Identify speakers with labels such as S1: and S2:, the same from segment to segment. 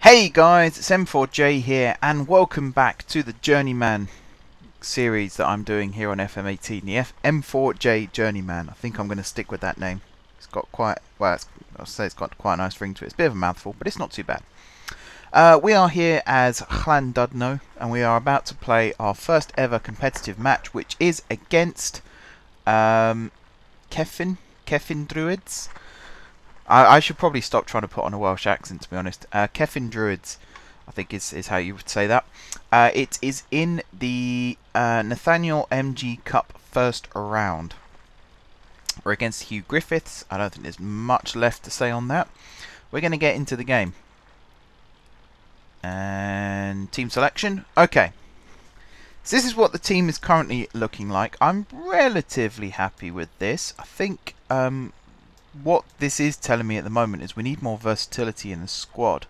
S1: Hey guys, it's M4J here, and welcome back to the Journeyman series that I'm doing here on FM18, the M4J Journeyman. I think I'm going to stick with that name. It's got quite, well, I'll say it's got quite a nice ring to it. It's a bit of a mouthful, but it's not too bad. We are here as Llandudno, and we are about to play our first ever competitive match, which is against Kefin Druids. I should probably stop trying to put on a Welsh accent, to be honest. Kefin Druids, I think is how you would say that. It is in the Nathaniel MG Cup first round. We're against Hugh Griffiths. I don't think there's much left to say on that. We're going to get into the game. And team selection. Okay. So this is what the team is currently looking like. I'm relatively happy with this. I think what this is telling me at the moment is we need more versatility in the squad.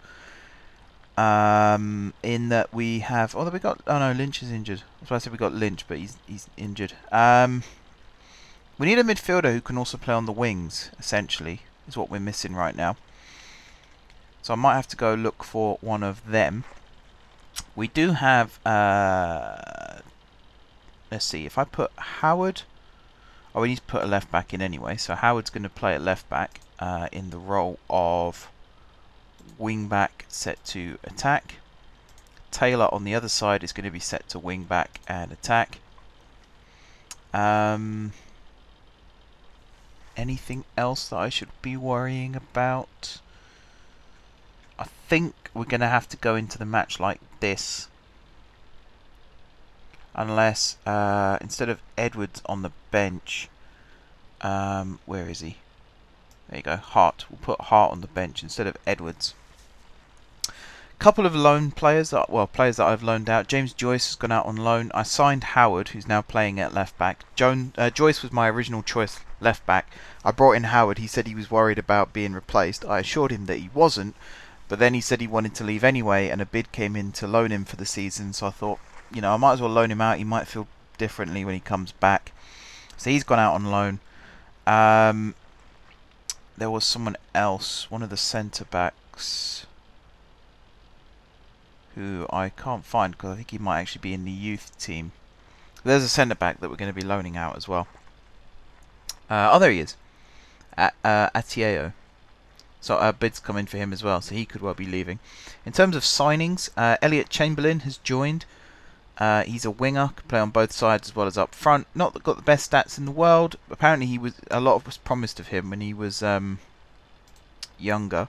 S1: In that we have... Oh, we got... Oh no, Lynch is injured. That's why I said we got Lynch, but he's injured. We need a midfielder who can also play on the wings, essentially, is what we're missing right now. So I might have to go look for one of them. We do have... let's see, if I put Howard... Oh, we need to put a left back in anyway, so Howard's going to play at left back in the role of wing back set to attack. Taylor on the other side is going to be set to wing back and attack. Anything else that I should be worrying about? I think we're going to have to go into the match like this. Unless, instead of Edwards on the bench, where is he? There you go, Hart. We'll put Hart on the bench instead of Edwards. Couple of loan players, players that I've loaned out. James Joyce has gone out on loan. I signed Howard, who's now playing at left back. Joyce was my original choice left back. I brought in Howard. He said he was worried about being replaced. I assured him that he wasn't, but then he said he wanted to leave anyway, and a bid came in to loan him for the season, so I thought, you know, I might as well loan him out. He might feel differently when he comes back. So he's gone out on loan. There was someone else, one of the centre-backs, who I can't find because I think he might actually be in the youth team. There's a centre-back that we're going to be loaning out as well. Oh, there he is. Atieo. So bids come in for him as well, so he could well be leaving. In terms of signings, Elliot Chamberlain has joined. He's a winger, can play on both sides as well as up front. Not got the best stats in the world. Apparently, a lot was promised of him when he was younger.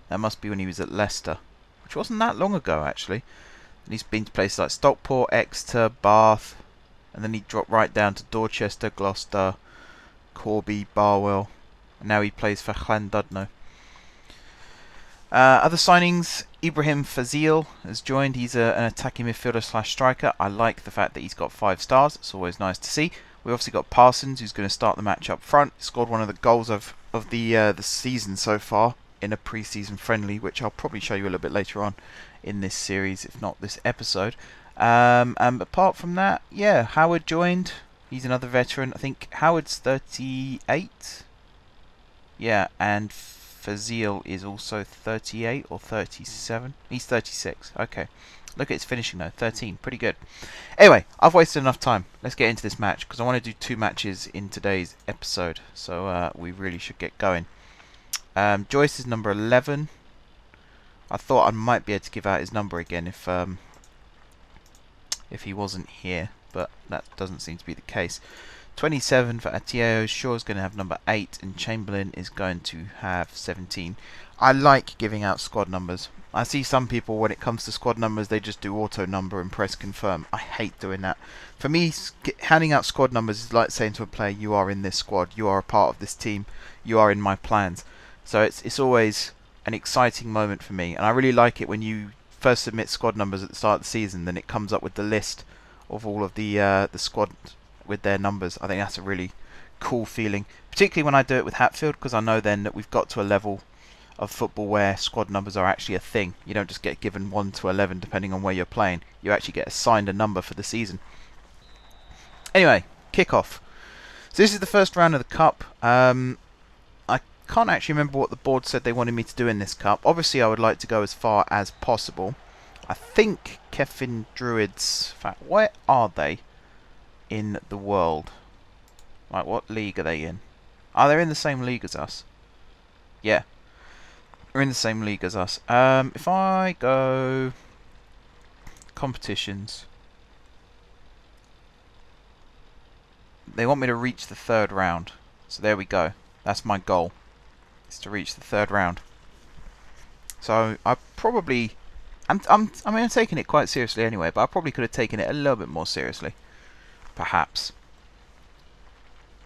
S1: That must be when he was at Leicester, which wasn't that long ago actually. And he's been to places like Stockport, Exeter, Bath, and then he dropped right down to Dorchester, Gloucester, Corby, Barwell, and now he plays for Llandudno. Other signings, Ibrahim Fazil has joined. He's an attacking midfielder slash striker. I like the fact that he's got 5 stars. It's always nice to see. We obviously got Parsons, who's going to start the match up front. He scored one of the goals of the season so far in a pre-season friendly, which I'll probably show you a little bit later on in this series, if not this episode. And apart from that, yeah, Howard joined. He's another veteran. I think Howard's 38. Yeah, and Fazil is also 38 or 37. He's 36. Okay. Look at his finishing though. 13. Pretty good. Anyway, I've wasted enough time. Let's get into this match because I want to do 2 matches in today's episode. So we really should get going. Joyce is number 11. I thought I might be able to give out his number again if he wasn't here, but that doesn't seem to be the case. 27 for Atieo. Shaw's going to have number 8, and Chamberlain is going to have 17. I like giving out squad numbers. I see some people, when it comes to squad numbers, they just do auto number and press confirm. I hate doing that. For me, handing out squad numbers is like saying to a player, you are in this squad, you are a part of this team, you are in my plans. So it's always an exciting moment for me, and I really like it when you first submit squad numbers at the start of the season, then it comes up with the list of all of the squad with their numbers. I think that's a really cool feeling, particularly when I do it with Hatfield, because I know then that we've got to a level of football where squad numbers are actually a thing. You don't just get given 1 to 11 depending on where you're playing. You actually get assigned a number for the season. Anyway, kick-off. So this is the first round of the Cup. I can't actually remember what the board said they wanted me to do in this cup. Obviously I would like to go as far as possible. I think Kevin Druids, in fact, where are they in the world? Like, what league are they in? Oh, they're in the same league as us. Yeah, they're in the same league as us. If I go competitions, they want me to reach the 3rd round. So there we go. That's my goal, is to reach the 3rd round. So I probably, I'm taking it quite seriously anyway, but I probably could have taken it a little bit more seriously. Perhaps.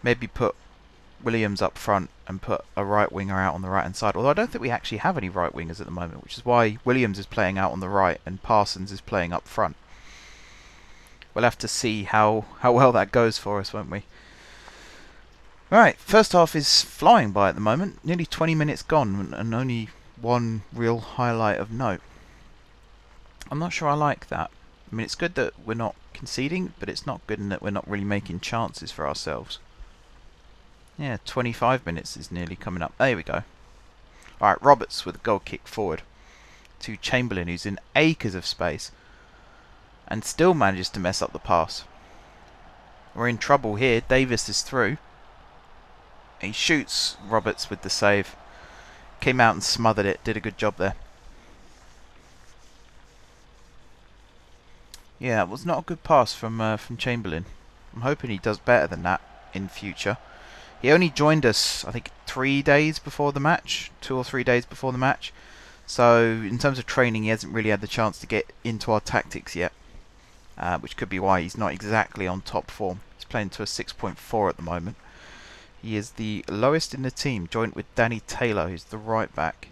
S1: Maybe put Williams up front and put a right winger out on the right hand side. Although I don't think we actually have any right wingers at the moment, which is why Williams is playing out on the right and Parsons is playing up front. We'll have to see how well that goes for us, won't we? Right, first half is flying by at the moment. Nearly 20 minutes gone and only one real highlight of note. I'm not sure I like that. I mean, it's good that we're not conceding, but it's not good in that we're not really making chances for ourselves. Yeah, 25 minutes is nearly coming up. There we go. Alright, Roberts with a goal kick forward to Chamberlain, who's in acres of space and still manages to mess up the pass. We're in trouble here. Davis is through. He shoots Roberts with the save. Came out and smothered it. Did a good job there. Yeah, it was not a good pass from Chamberlain. I'm hoping he does better than that in future. He only joined us, I think, 3 days before the match. 2 or 3 days before the match. So, in terms of training, he hasn't really had the chance to get into our tactics yet. Which could be why he's not exactly on top form. He's playing to a 6.4 at the moment. He is the lowest in the team, joint with Danny Taylor, who's the right back.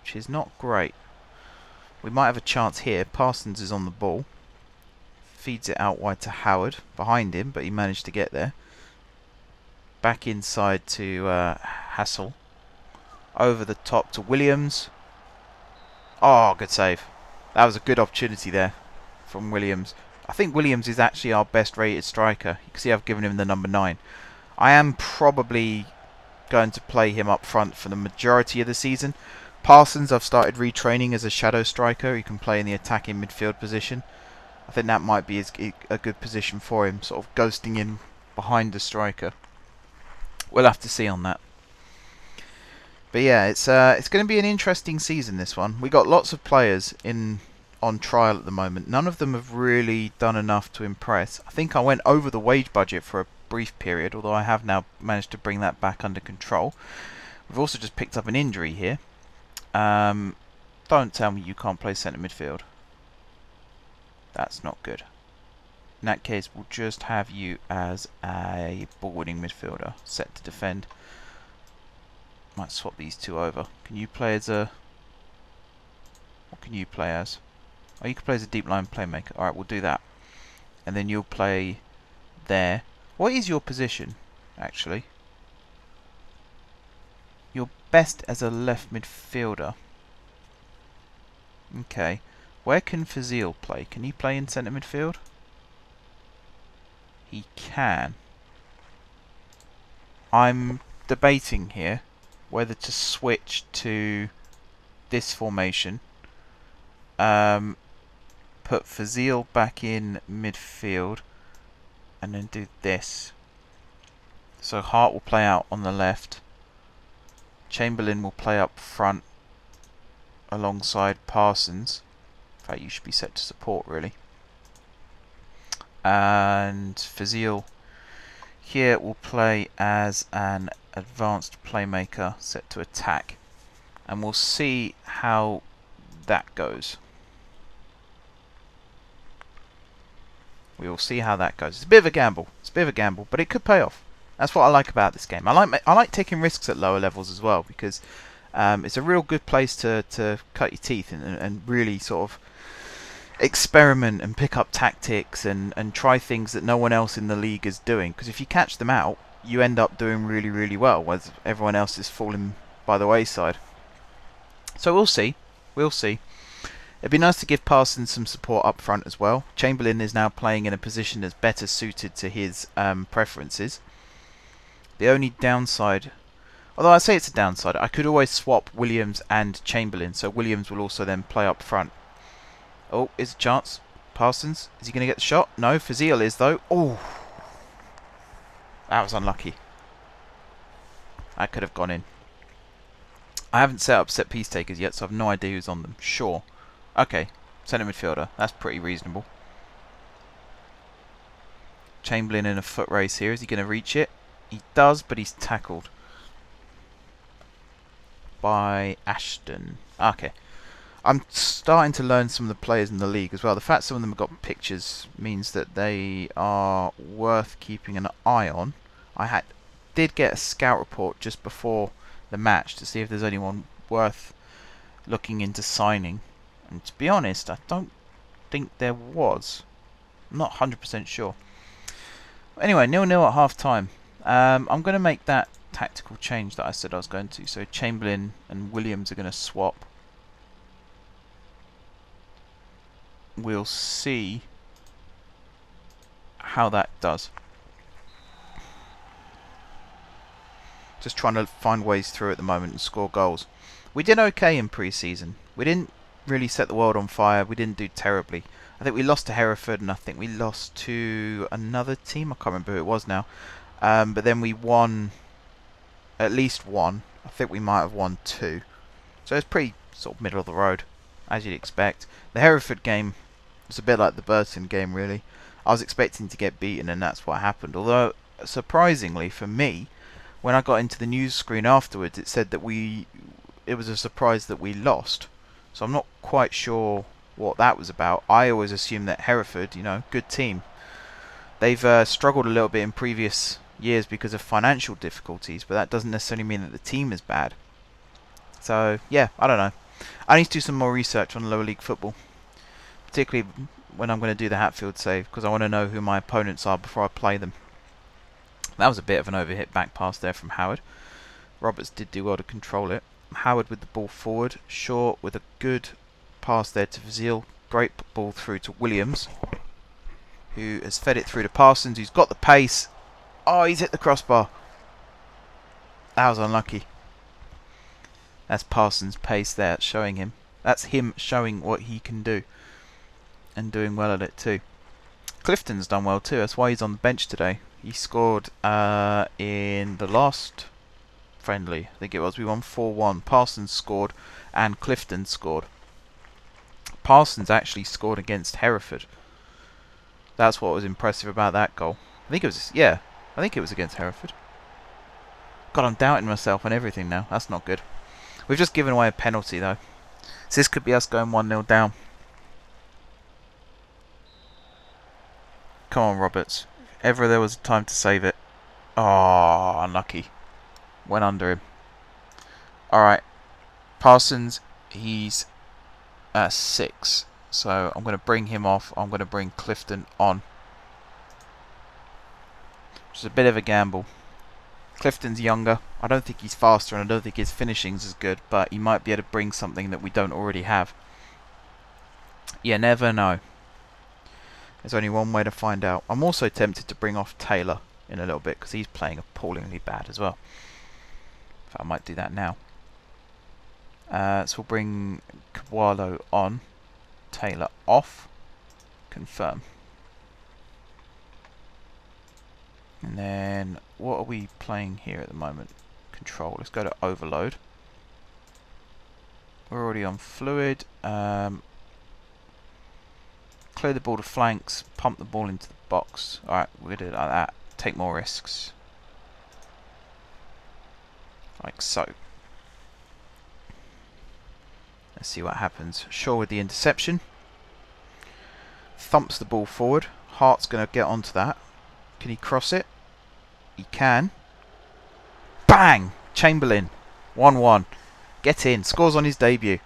S1: Which is not great. We might have a chance here. Parsons is on the ball. Feeds it out wide to Howard. Behind him, but he managed to get there. Back inside to Hassel. Over the top to Williams. Oh, good save. That was a good opportunity there from Williams. I think Williams is actually our best rated striker. You can see I've given him the number 9. I am probably going to play him up front for the majority of the season. Parsons I've started retraining as a shadow striker. He can play in the attacking midfield position. I think that might be a good position for him, sort of ghosting in behind the striker. We'll have to see on that. But yeah, it's going to be an interesting season, this one. We got lots of players on trial at the moment. None of them have really done enough to impress. I think I went over the wage budget for a brief period, although I have now managed to bring that back under control. We've also just picked up an injury here. Don't tell me you can't play centre midfield. That's not good. In that case, we'll just have you as a ball-winning midfielder, set to defend. Might swap these two over. Can you play as a... What can you play as? Oh, you can play as a deep line playmaker. Alright, we'll do that. And then you'll play there. What is your position, actually? You're best as a left midfielder. Okay. Where can Fazil play? Can he play in centre midfield? He can. I'm debating here whether to switch to this formation. Put Fazil back in midfield and then do this. So Hart will play out on the left. Chamberlain will play up front alongside Parsons. In fact, you should be set to support, really. And Fazil here will play as an advanced playmaker set to attack. And we'll see how that goes. We will see how that goes. It's a bit of a gamble. It's a bit of a gamble, but it could pay off. That's what I like about this game. I like taking risks at lower levels as well, because it's a real good place to cut your teeth and really sort of experiment and pick up tactics and try things that no one else in the league is doing. Because if you catch them out, you end up doing really, really well, whereas everyone else is falling by the wayside. So we'll see. We'll see. It'd be nice to give Parsons some support up front as well. Chamberlain is now playing in a position that's better suited to his preferences. The only downside... Although I say it's a downside, I could always swap Williams and Chamberlain, so Williams will also then play up front. Oh, is a chance. Parsons, is he going to get the shot? No, Fazil is though. Oh, that was unlucky. That could have gone in. I haven't set up set piece takers yet, so I have no idea who's on them. Sure. Okay, centre midfielder. That's pretty reasonable. Chamberlain in a foot race here. Is he going to reach it? He does, but he's tackled by Ashton. Okay. I'm starting to learn some of the players in the league as well. The fact some of them have got pictures means that they are worth keeping an eye on. I did get a scout report just before the match to see if there's anyone worth looking into signing. And to be honest, I don't think there was. I'm not 100% sure. Anyway, 0-0 at half time. I'm going to make that tactical change that I said I was going to. So Chamberlain and Williams are going to swap. We'll see how that does. Just trying to find ways through at the moment and score goals. We did okay in pre-season. We didn't really set the world on fire. We didn't do terribly. I think we lost to Hereford, and I think we lost to another team. I can't remember who it was now. But then we won at least one. I think we might have won two. So it's pretty sort of middle of the road, as you'd expect. The Hereford game was a bit like the Burton game, really. I was expecting to get beaten, and that's what happened. Although, surprisingly for me, when I got into the news screen afterwards, it said that it was a surprise that we lost. So I'm not quite sure what that was about. I always assumed that Hereford, you know, good team. They've struggled a little bit in previous years because of financial difficulties, but that doesn't necessarily mean that the team is bad. So, yeah, I don't know. I need to do some more research on lower league football, particularly when I'm going to do the Hatfield save, because I want to know who my opponents are before I play them. That was a bit of an overhit back pass there from Howard. Roberts did do well to control it. Howard with the ball forward. Shaw with a good pass there to Fazil. Great ball through to Williams, who has fed it through to Parsons, who's got the pace. Oh, he's hit the crossbar. That was unlucky. That's Parsons' pace there, showing him. That's him showing what he can do. And doing well at it too. Clifton's done well too, that's why he's on the bench today. He scored in the last friendly, I think it was. We won 4-1. Parsons scored and Clifton scored. Parsons actually scored against Hereford. That's what was impressive about that goal. I think it was, yeah, I think it was against Hereford. God, I'm doubting myself on everything now. That's not good. We've just given away a penalty though. So this could be us going 1-0 down. Come on, Roberts. If ever there was a time to save it. Oh, unlucky. Went under him. Alright. Parsons, he's at 6. So I'm going to bring him off. I'm going to bring Clifton on. Which is a bit of a gamble. Clifton's younger. I don't think he's faster and I don't think his finishing's as good. But he might be able to bring something that we don't already have. You never know. There's only one way to find out. I'm also tempted to bring off Taylor in a little bit because he's playing appallingly bad as well. In fact, I might do that now. So we'll bring Kawalo on. Taylor off. Confirm. And then, what are we playing here at the moment? Control. Let's go to overload. We're already on fluid. Clear the ball to flanks. Pump the ball into the box. Alright, we're going to do it like that. Take more risks. Like so. Let's see what happens. Shaw with the interception. Thumps the ball forward. Hart's going to get onto that. Can he cross it? He can. Bang! Chamberlain. 1-1. Get in. Scores on his debut.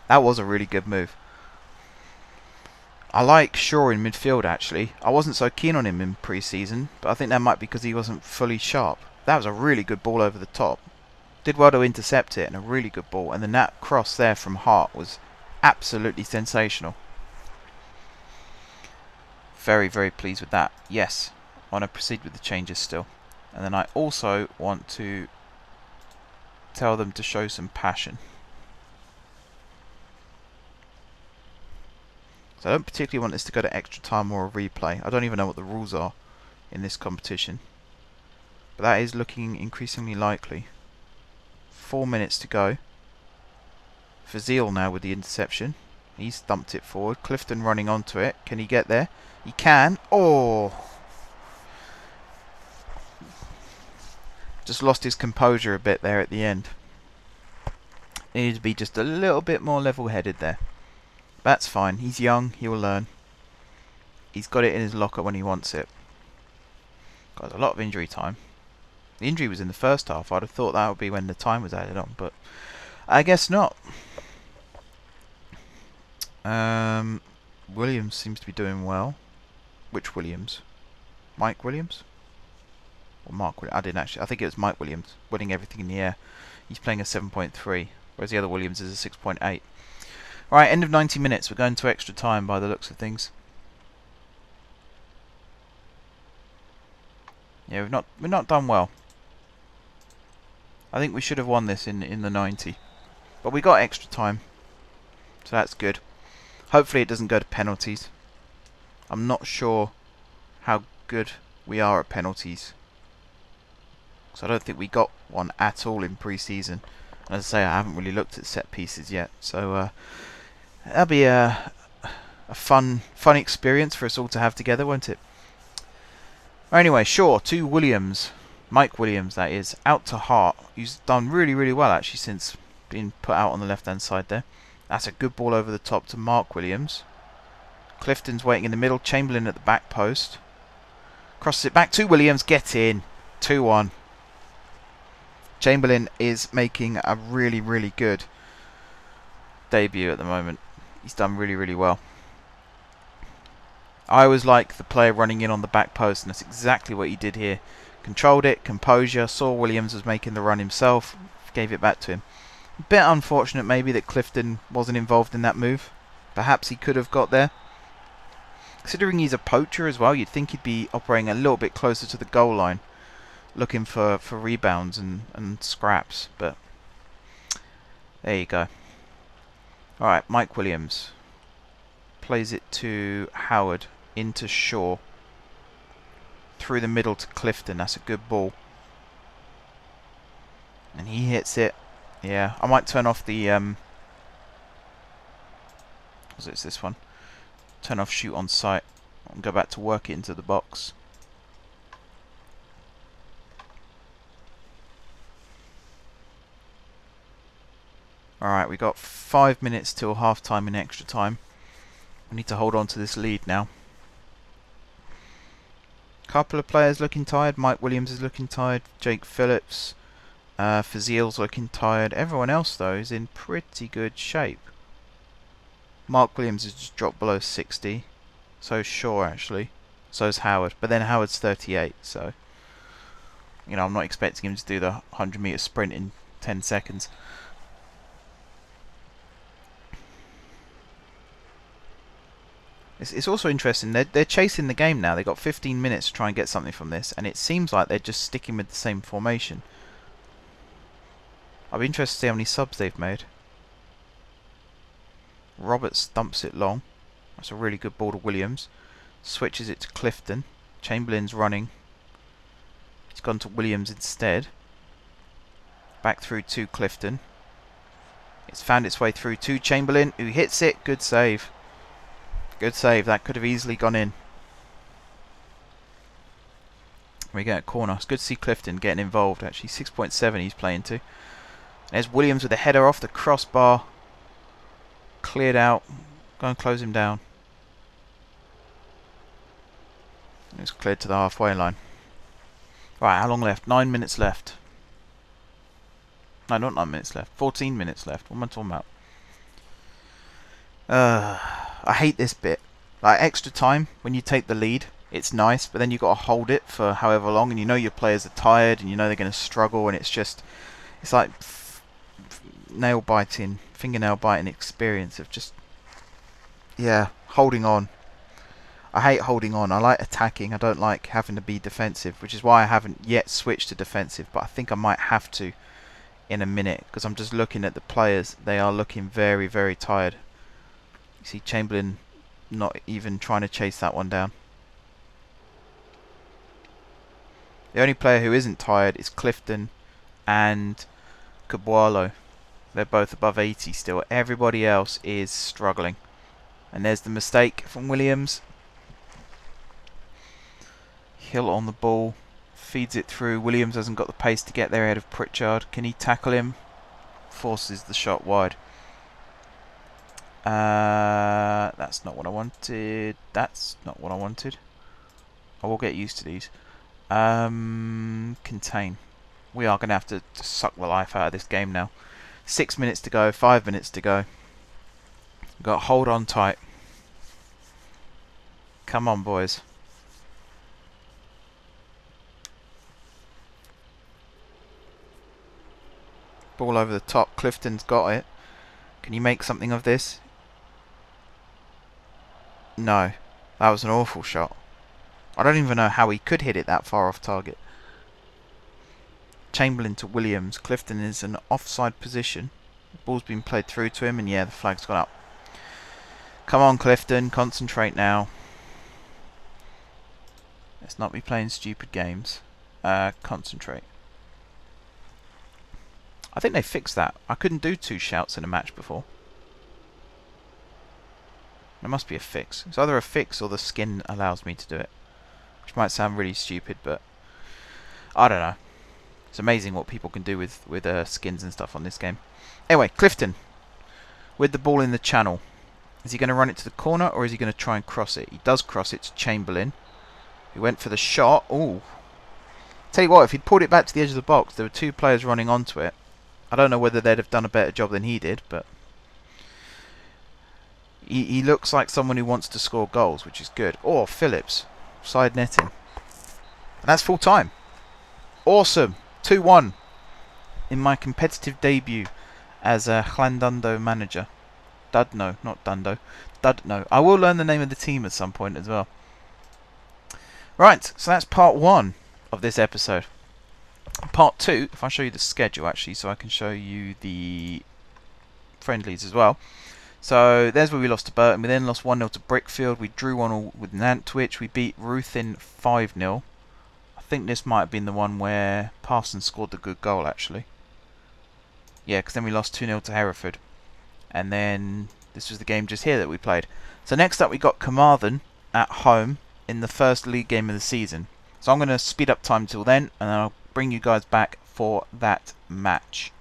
S1: That was a really good move. I like Shaw in midfield actually. I wasn't so keen on him in pre-season, but I think that might be because he wasn't fully sharp. That was a really good ball over the top. Did well to intercept it, and a really good ball. And then that cross there from Hart was absolutely sensational. Very, very pleased with that. Yes, I want to proceed with the changes still. And then I also want to tell them to show some passion. So I don't particularly want this to go to extra time or a replay. I don't even know what the rules are in this competition. But that is looking increasingly likely. 4 minutes to go. Fazil now with the interception. He's thumped it forward. Clifton running onto it. Can he get there? He can. Oh! Just lost his composure a bit there at the end. Needed to be just a little bit more level-headed there. That's fine. He's young. He will learn. He's got it in his locker when he wants it. Got a lot of injury time. The injury was in the first half. I'd have thought that would be when the time was added on, but I guess not. Williams seems to be doing well. Which Williams? Mike Williams? Or Mark Williams? I didn't actually. I think it was Mike Williams winning everything in the air. He's playing a 7.3, whereas the other Williams is a 6.8. Alright, end of 90 minutes. We're going to extra time by the looks of things. Yeah, we've not done well. I think we should have won this in the 90. But we got extra time. So that's good. Hopefully it doesn't go to penalties. I'm not sure how good we are at penalties. So I don't think we got one at all in pre-season. And as I say, I haven't really looked at set pieces yet. So that'll be a fun experience for us all to have together, won't it? Anyway, Shaw to Williams. Mike Williams, that is. Out to Hart, who's done really, really well, actually, since being put out on the left-hand side there. That's a good ball over the top to Mark Williams. Clifton's waiting in the middle. Chamberlain at the back post. Crosses it back to Williams. Get in. 2-1. Chamberlain is making a really, really good debut at the moment. He's done really, really well. I always like the player running in on the back post, and that's exactly what he did here. Controlled it, composure, saw Williams was making the run himself, gave it back to him. A bit unfortunate maybe that Clifton wasn't involved in that move. Perhaps he could have got there. Considering he's a poacher as well, you'd think he'd be operating a little bit closer to the goal line, looking for rebounds and scraps, but there you go. Alright, Mike Williams plays it to Howard, into Shaw, through the middle to Clifton. That's a good ball, and he hits it. Yeah, I might turn off the was it this one? Turn off shoot on sight and go back to work it into the box. Alright, we got 5 minutes till half time in extra time. We need to hold on to this lead now. Couple of players looking tired. Mike Williams is looking tired. Jake Phillips. Fazil's looking tired. Everyone else, though, is in pretty good shape. Mark Williams has just dropped below 60. So is Shaw, actually. So is Howard. But then Howard's 38, so... You know, I'm not expecting him to do the 100-metre sprint in 10 seconds. It's also interesting, they're chasing the game now. They've got 15 minutes to try and get something from this, and it seems like they're just sticking with the same formation. I'll be interested to see how many subs they've made. Roberts dumps it long. That's a really good ball to Williams. Switches it to Clifton. Chamberlain's running. He's gone to Williams instead. Back through to Clifton. It's found its way through to Chamberlain, who hits it. Good save. Good save. That could have easily gone in. We get a corner. It's good to see Clifton getting involved, actually. 6.7 he's playing to. There's Williams with a header off the crossbar. Cleared out. Go and close him down. It's cleared to the halfway line. Right, how long left? 9 minutes left. No, not 9 minutes left. 14 minutes left. What am I talking about? I hate this bit. Like, extra time, when you take the lead, it's nice, but then you've got to hold it for however long, and you know your players are tired, and you know they're going to struggle, and it's just... It's like nail-biting, fingernail-biting experience of just... Yeah, holding on. I hate holding on. I like attacking. I don't like having to be defensive, which is why I haven't yet switched to defensive, but I think I might have to in a minute, because I'm just looking at the players. They are looking very, very tired. You see Chamberlain not even trying to chase that one down. The only player who isn't tired is Clifton and Cabualo. They're both above 80 still. Everybody else is struggling. And there's the mistake from Williams. Hill on the ball. Feeds it through. Williams hasn't got the pace to get there ahead of Pritchard. Can he tackle him? Forces the shot wide. That's not what I wanted. That's not what I wanted. I will get used to these. Contain. We are going to have to suck the life out of this game now. 6 minutes to go. 5 minutes to go. Got to hold on tight. Come on, boys. Ball over the top. Clifton's got it. Can you make something of this? No. That was an awful shot. I don't even know how he could hit it that far off target. Chamberlain to Williams. Clifton is an offside position. The ball's been played through to him, and yeah, the flag's gone up. Come on, Clifton. Concentrate now. Let's not be playing stupid games. Concentrate. I think they fixed that. I couldn't do 2 shouts in a match before. There must be a fix. It's either a fix or the skin allows me to do it. Which might sound really stupid, but I don't know. It's amazing what people can do with skins and stuff on this game. Anyway, Clifton with the ball in the channel. Is he going to run it to the corner, or is he going to try and cross it? He does cross it to Chamberlain, who went for the shot. Ooh. Tell you what, if he'd pulled it back to the edge of the box, there were 2 players running onto it. I don't know whether they'd have done a better job than he did, but he looks like someone who wants to score goals, which is good. Oh, Phillips. Side netting. And that's full time. Awesome. 2-1 in my competitive debut as a Llandudno manager. Dudno, not Dundo. Dudno. I will learn the name of the team at some point as well. Right, so that's part 1 of this episode. Part 2, if I show you the schedule actually, so I can show you the friendlies as well. So there's where we lost to Burton. We then lost 1-0 to Brickfield. We drew 1-1 with Nantwich. We beat Ruthin 5-0. I think this might have been the one where Parsons scored the good goal actually. Yeah, because then we lost 2-0 to Hereford. And then this was the game just here that we played. So next up we got Carmarthen at home in the first league game of the season. So I'm going to speed up time till then, and then I'll bring you guys back for that match.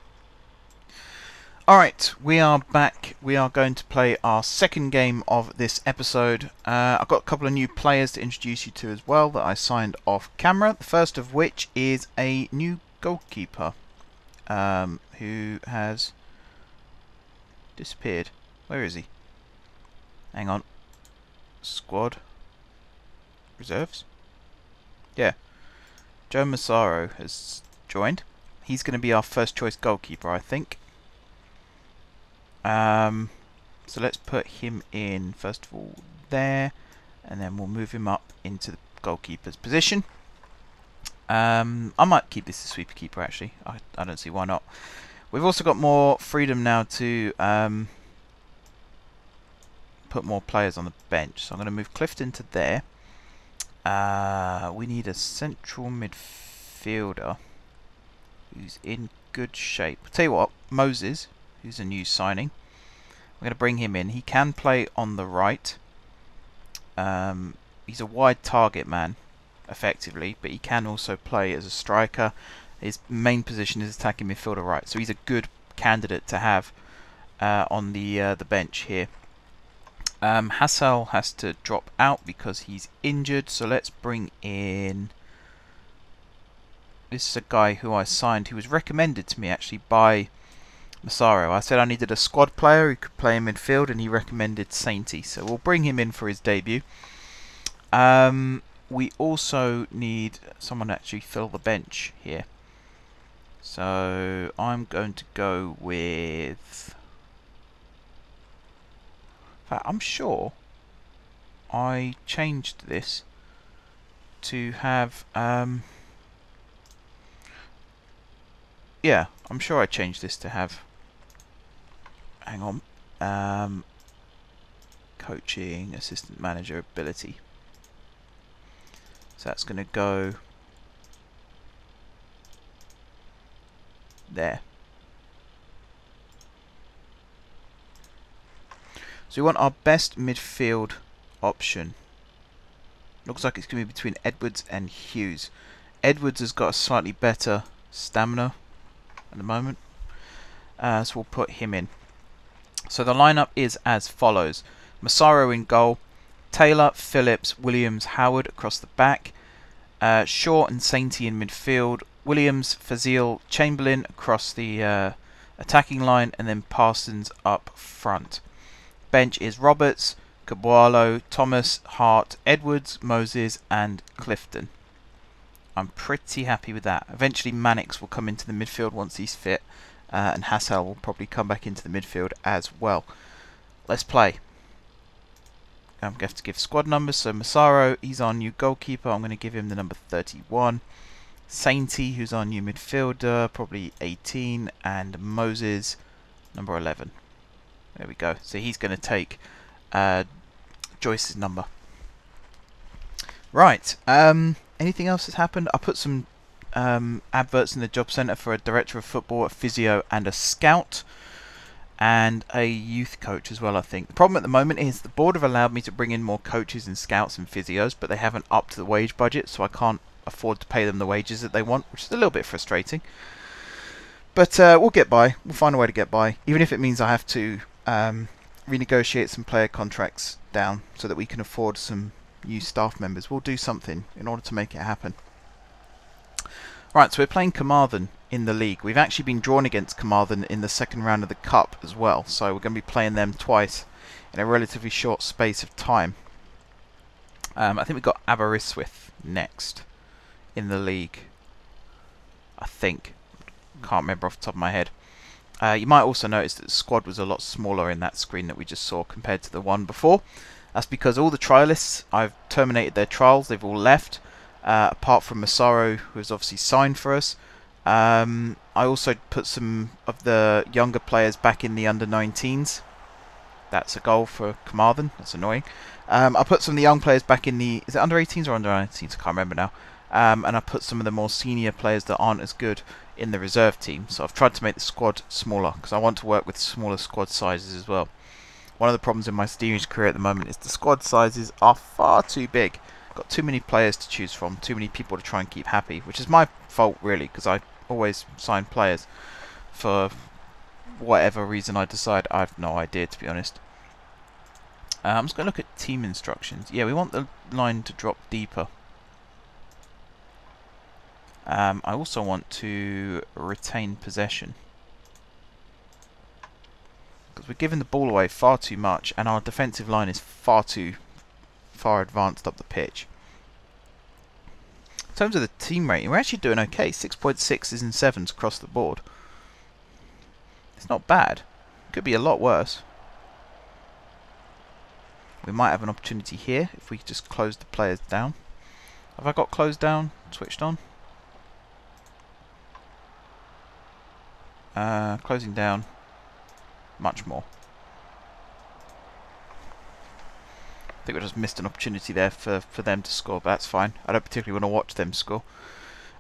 S1: Alright, we are back. We are going to play our second game of this episode. I've got a couple of new players to introduce you to as well that I signed off camera. The first of which is a new goalkeeper who has disappeared. Where is he? Hang on. Squad. Reserves? Yeah. Joe Massaro has joined. He's going to be our first choice goalkeeper, I think. So let's put him in first of all there, and then we'll move him up into the goalkeeper's position. I might keep this a sweeper keeper actually. I don't see why not. We've also got more freedom now to put more players on the bench. So I'm going to move Clifton to there. We need a central midfielder who's in good shape. I'll tell you what, Moses, who's a new signing, we're going to bring him in. He can play on the right. He's a wide target man, effectively, but he can also play as a striker. His main position is attacking midfielder right, so he's a good candidate to have on the bench here. Hassel has to drop out because he's injured, so let's bring in... This is a guy who I signed, who was recommended to me actually by Massaro. I said I needed a squad player who could play in midfield, and he recommended Sainty, so we'll bring him in for his debut. We also need someone to actually fill the bench here. So I'm going to go with... In fact, I'm sure I changed this to have yeah, I'm sure I changed this to have, hang on, coaching assistant manager ability. So that's going to go there. So we want our best midfield option. Looks like it's going to be between Edwards and Hughes. Edwards has got a slightly better stamina at the moment, so we'll put him in. So the lineup is as follows: Massaro in goal, Taylor, Phillips, Williams, Howard across the back, Shaw and Sainty in midfield, Williams, Fazil, Chamberlain across the attacking line, and then Parsons up front. Bench is Roberts, Cabualo, Thomas, Hart, Edwards, Moses and Clifton. I'm pretty happy with that. Eventually Mannix will come into the midfield once he's fit, and Hassel will probably come back into the midfield as well. Let's play. I'm going to have to give squad numbers. So Massaro, he's our new goalkeeper. I'm going to give him the number 31. Sainty, who's our new midfielder, probably 18. And Moses, number 11. There we go. So he's going to take Joyce's number. Right. Anything else that's happened? I put some adverts in the job centre for a director of football, a physio and a scout, and a youth coach as well, I think. The problem at the moment is the board have allowed me to bring in more coaches and scouts and physios, but they haven't upped the wage budget, so I can't afford to pay them the wages that they want, which is a little bit frustrating. But we'll get by. We'll find a way to get by, even if it means I have to renegotiate some player contracts down so that we can afford some new staff members. We'll do something in order to make it happen. Right, so we're playing Carmarthen in the league. We've actually been drawn against Carmarthen in the second round of the Cup as well, so we're going to be playing them twice in a relatively short space of time. I think we've got Aberystwyth next in the league, I think. Can't remember off the top of my head. You might also notice that the squad was a lot smaller in that screen that we just saw compared to the one before. That's because all the trialists, I've terminated their trials, they've all left, apart from Massaro, who has obviously signed for us. I also put some of the younger players back in the under-19s. That's a goal for Carmarthen, that's annoying. I put some of the young players back in the, is it under-18s or under-19s? I can't remember now. And I put some of the more senior players that aren't as good in the reserve team. So I've tried to make the squad smaller, because I want to work with smaller squad sizes as well. One of the problems in my Steamage career at the moment is the squad sizes are far too big. Got too many players to choose from, too many people to try and keep happy, which is my fault really, because I always sign players for whatever reason I decide. I have no idea, to be honest. I'm just going to look at team instructions. Yeah, we want the line to drop deeper. I also want to retain possession, because we're giving the ball away far too much and our defensive line is far advanced up the pitch. In terms of the team rating, we're actually doing okay. 6.6s and 7s across the board. It's not bad. Could be a lot worse. We might have an opportunity here if we just close the players down. Have I got closed down, switched on? Closing down much more. I think we just missed an opportunity there for them to score, but that's fine. I don't particularly want to watch them score.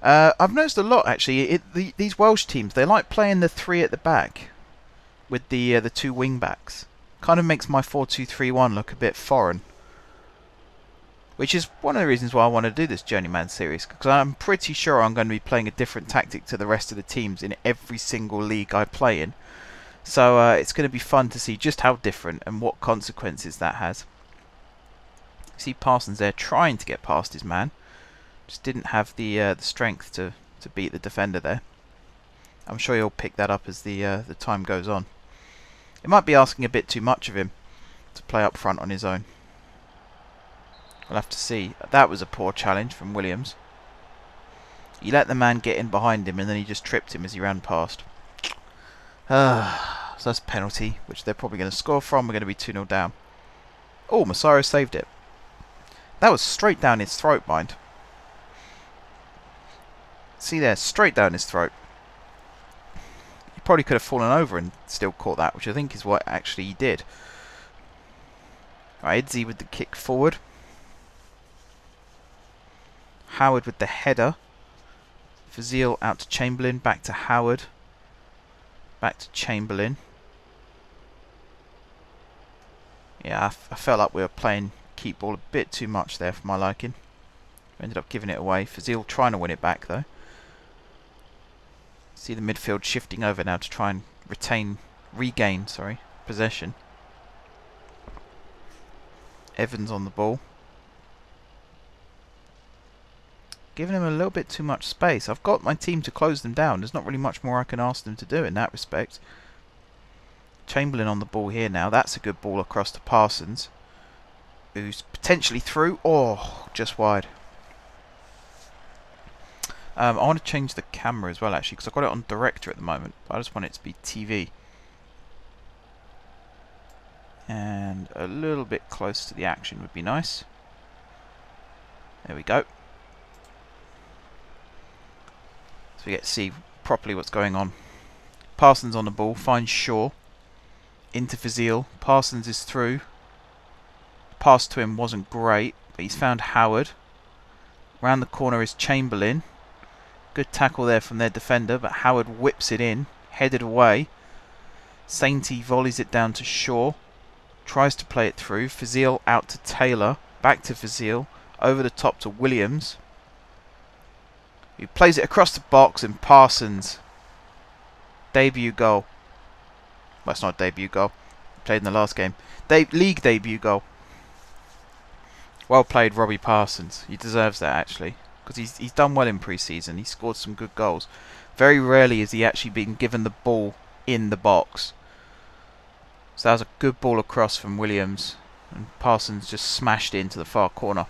S1: I've noticed a lot actually. These Welsh teams, they like playing the three at the back with the two wing backs. Kind of makes my 4-2-3-1 look a bit foreign. Which is one of the reasons why I want to do this Journeyman series, because I'm pretty sure I'm going to be playing a different tactic to the rest of the teams in every single league I play in. So it's going to be fun to see just how different and what consequences that has. You see Parsons there trying to get past his man. Just didn't have the strength to beat the defender there. I'm sure he'll pick that up as the time goes on. It might be asking a bit too much of him to play up front on his own. We'll have to see. That was a poor challenge from Williams. He let the man get in behind him and then he just tripped him as he ran past. So that's a penalty, which they're probably going to score from. We're going to be 2-0 down. Oh, Massaro saved it. That was straight down his throat, mind. See there, straight down his throat. He probably could have fallen over and still caught that, which I think is what actually he did. Right, Idzi with the kick forward. Howard with the header. Fazil out to Chamberlain, back to Howard. Back to Chamberlain. Yeah, I felt like we were playing keep ball a bit too much there for my liking. We ended up giving it away. Fazil trying to win it back though. See the midfield shifting over now to try and regain possession. Evans on the ball. Giving him a little bit too much space. I've got my team to close them down. There's not really much more I can ask them to do in that respect. Chamberlain on the ball here now. That's a good ball across to Parsons, who's potentially through. Oh, just wide. I want to change the camera as well, actually, because I've got it on director at the moment. But I just want it to be TV. And a little bit close to the action would be nice. There we go. So we get to see properly what's going on. Parsons on the ball, finds Shaw. Into Fazil. Parsons is through. Pass to him wasn't great, but he's found Howard. Round the corner is Chamberlain. Good tackle there from their defender, but Howard whips it in. Headed away. Sainty volleys it down to Shaw. Tries to play it through. Fazil out to Taylor. Back to Fazil. Over the top to Williams. He plays it across the box, and Parsons. Debut goal. Well, it's not a debut goal. Played in the last game. League debut goal. Well played, Robbie Parsons. He deserves that, actually. Because he's done well in pre-season. He scored some good goals. Very rarely has he actually been given the ball in the box. So that was a good ball across from Williams. And Parsons just smashed it into the far corner.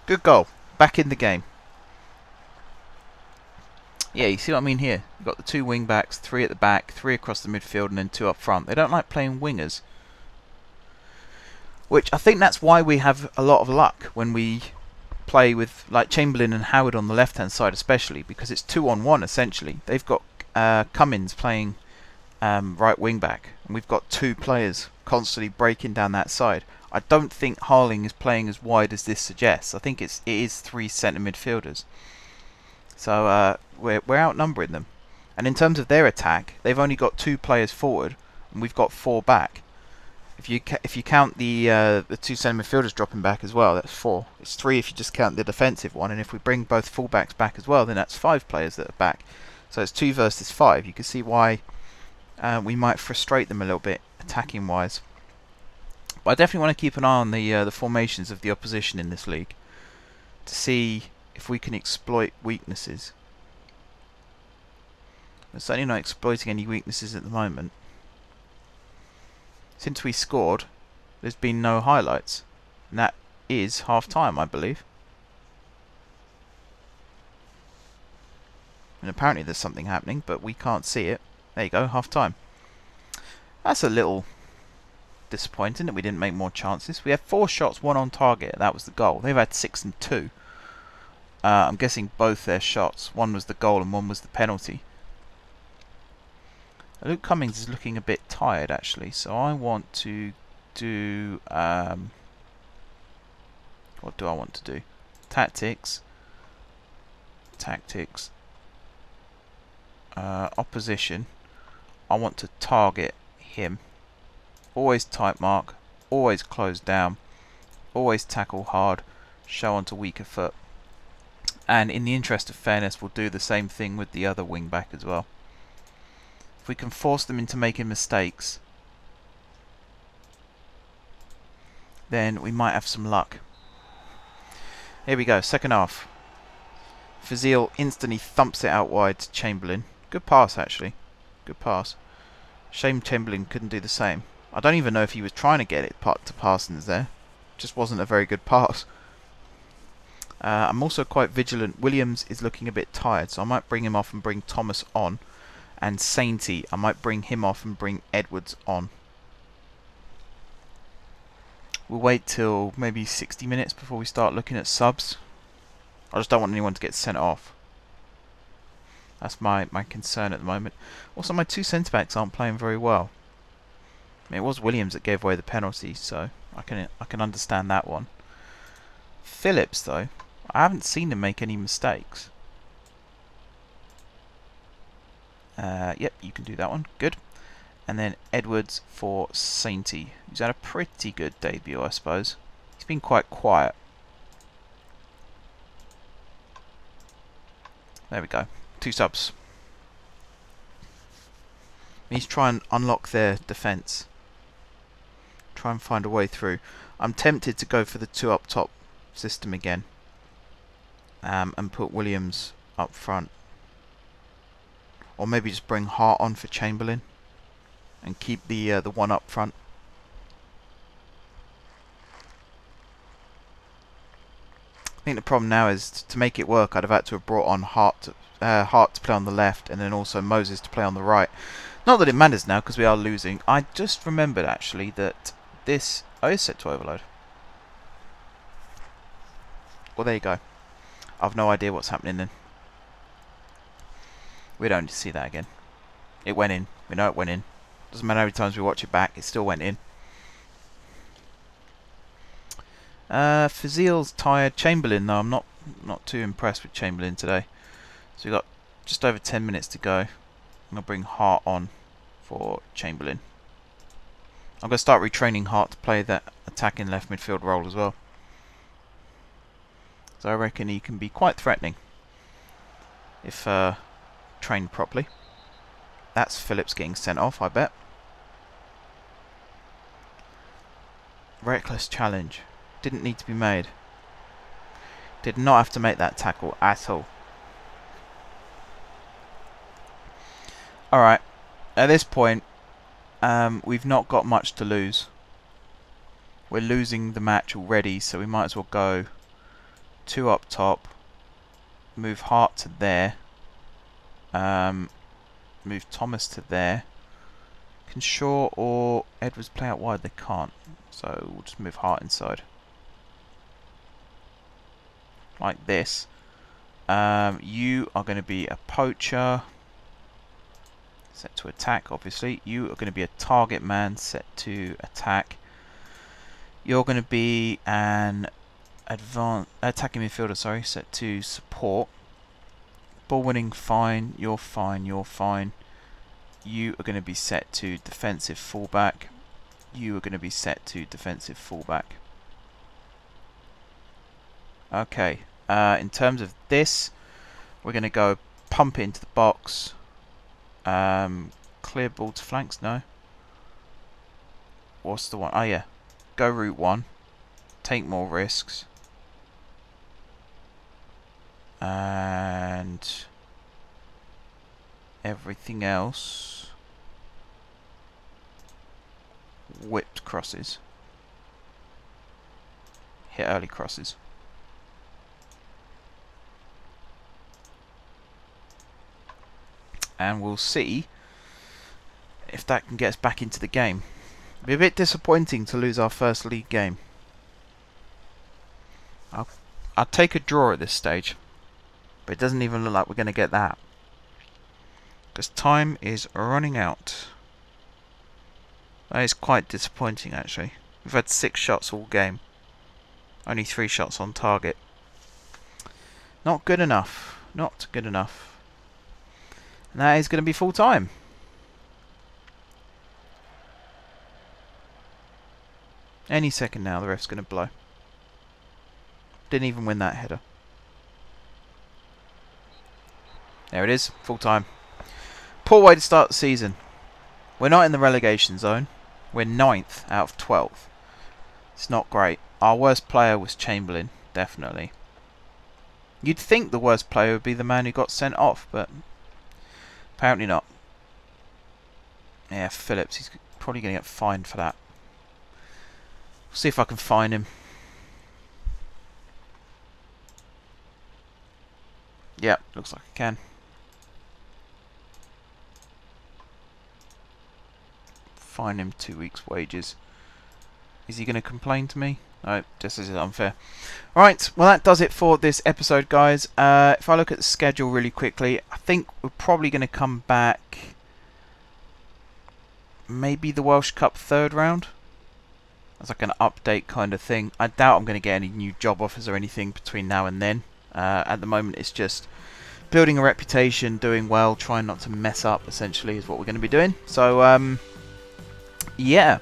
S1: Good goal. Back in the game. Yeah, you see what I mean here? You've got the two wing backs, 3 at the back, 3 across the midfield, and then 2 up front. They don't like playing wingers. Which I think that's why we have a lot of luck when we play with like Chamberlain and Howard on the left hand side, especially because it's 2-on-1 essentially. They've got Cummins playing right wing back, and we've got 2 players constantly breaking down that side. I don't think Harling is playing as wide as this suggests. I think it is 3 centre midfielders. So we're outnumbering them. And in terms of their attack, they've only got 2 players forward, and we've got 4 back. If you count the 2 centre midfielders dropping back as well, that's 4. It's 3 if you just count the defensive one, and if we bring both fullbacks back as well, then that's 5 players that are back. So it's 2 versus 5. You can see why we might frustrate them a little bit attacking wise. But I definitely want to keep an eye on the formations of the opposition in this league to see if we can exploit weaknesses. We're certainly not exploiting any weaknesses at the moment. Since we scored, there's been no highlights, and that is half time, I believe. And apparently there's something happening, but we can't see it. There you go, half time. That's a little disappointing that we didn't make more chances. We had 4 shots, 1 on target. That was the goal. They've had 6 and 2. I'm guessing both their shots. 1 was the goal and 1 was the penalty. Luke Cummings is looking a bit tired, actually, so I want to do... what do I want to do? Tactics. Opposition. I want to target him. Always tight mark. Always close down. Always tackle hard. Show onto weaker foot. And in the interest of fairness, we'll do the same thing with the other wing back as well. If we can force them into making mistakes, then we might have some luck. Here we go, second half. Fazil instantly thumps it out wide to Chamberlain. Good pass, actually. Good pass. Shame Chamberlain couldn't do the same. I don't even know if he was trying to get it to Parsons there. Just wasn't a very good pass. I'm also quite vigilant. Williams is looking a bit tired, so I might bring him off and bring Thomas on. And Sainty, I might bring him off and bring Edwards on. We'll wait till maybe 60 minutes before we start looking at subs. I just don't want anyone to get sent off. That's my concern at the moment. Also, my two centre-backs aren't playing very well. I mean, it was Williams that gave away the penalty, so I can understand that one. Phillips, though, I haven't seen him make any mistakes. Yep, you can do that one. Good. And then Edwards for Sainty, who's had a pretty good debut, I suppose. He's been quite quiet. There we go. 2 subs. We need to try and unlock their defence. Try and find a way through. I'm tempted to go for the 2 up top system again. And put Williams up front. Or maybe just bring Hart on for Chamberlain. And keep the 1 up front. I think the problem now is to make it work. I'd have had to have brought on Hart to play on the left, and then also Moses to play on the right. Not that it matters now because we are losing. I just remembered actually that this is set to overload. Well, there you go. I've no idea what's happening then. We don't need to see that again. It went in. We know it went in. Doesn't matter how many times we watch it back, it still went in. Fazil's tired. Chamberlain, though, I'm not too impressed with Chamberlain today. So we've got just over 10 minutes to go. I'm going to bring Hart on for Chamberlain. I'm going to start retraining Hart to play that attacking left midfield role as well. So I reckon he can be quite threatening if trained properly. That's Phillips getting sent off, I bet. Reckless challenge. Didn't need to be made. Did not have to make that tackle at all. Alright. At this point, we've not got much to lose. We're losing the match already, so we might as well go 2 up top. Move Hart to there. Move Thomas to there. Can Shaw or Edwards play out wide? They can't. So we'll just move Hart inside. Like this. You are going to be a poacher. Set to attack, obviously. You are going to be a target man, set to attack. You're going to be an attacking midfielder, sorry, set to support. Ball winning, fine. You're fine. You're fine. You are going to be set to defensive fullback. You are going to be set to defensive fullback. Okay. In terms of this, we're going to go pump into the box. Clear ball to flanks. No. What's the one? Oh yeah. Go route 1. Take more risks. And everything else whipped crosses. Hit early crosses. And we'll see if that can get us back into the game. It'll be a bit disappointing to lose our first league game. I'll take a draw at this stage. But it doesn't even look like we're going to get that. Because time is running out. That is quite disappointing, actually. We've had 6 shots all game. Only 3 shots on target. Not good enough. Not good enough. And that is going to be full time. Any second now, the ref's going to blow. Didn't even win that header. There it is, full time. Poor way to start the season. We're not in the relegation zone. We're 9th out of 12th. It's not great. Our worst player was Chamberlain, definitely. You'd think the worst player would be the man who got sent off, but apparently not. Yeah, Phillips, he's probably going to get fined for that. We'll see if I can find him. Yeah, looks like I can. Fine him 2 weeks' wages. Is he going to complain to me? No, this is unfair. Alright, well that does it for this episode, guys. If I look at the schedule really quickly, I think we're probably going to come back maybe the Welsh Cup third round. As like an update kind of thing. I doubt I'm going to get any new job offers or anything between now and then. At the moment it's just building a reputation, doing well, trying not to mess up, essentially, is what we're going to be doing. So, yeah,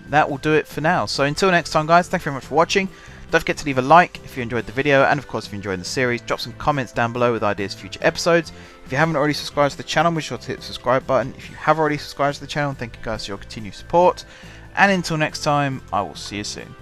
S1: that will do it for now. So until next time, guys, thank you very much for watching. Don't forget to leave a like if you enjoyed the video, and of course if you enjoyed the series, drop some comments down below with ideas for future episodes. If you haven't already subscribed to the channel, be sure to hit the subscribe button. If you have already subscribed to the channel, thank you guys for your continued support. And until next time, I will see you soon.